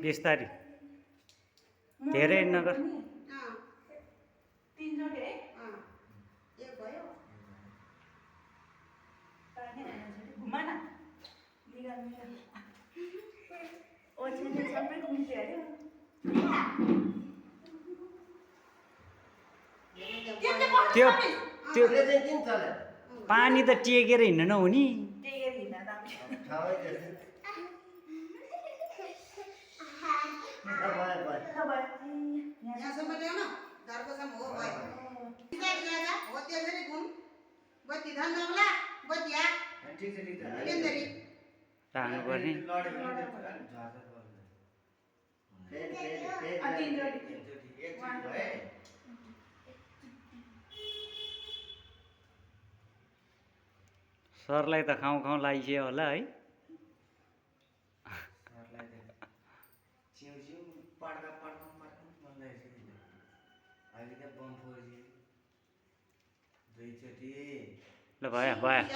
बिस्तारी धेरै नगर तीनचोटि है एक भयो घुमा न निकाल निकाल ओछ्यानले सबै घुम्थ्यो अरे त्यो त्यो पानी त टेकेर हिँड्न नहुने टेकेर हिँड्दा दामी यहाँसम्म ल्याउन घरकोसम्म हो भयो हो त्यसरी घुम बत्ती धन नम्ला बत्ती आ केन्द्री राख्नु पर्ने सरलाई त खाउँ खाउँ लागिसक्यो होला है ल भयो भयो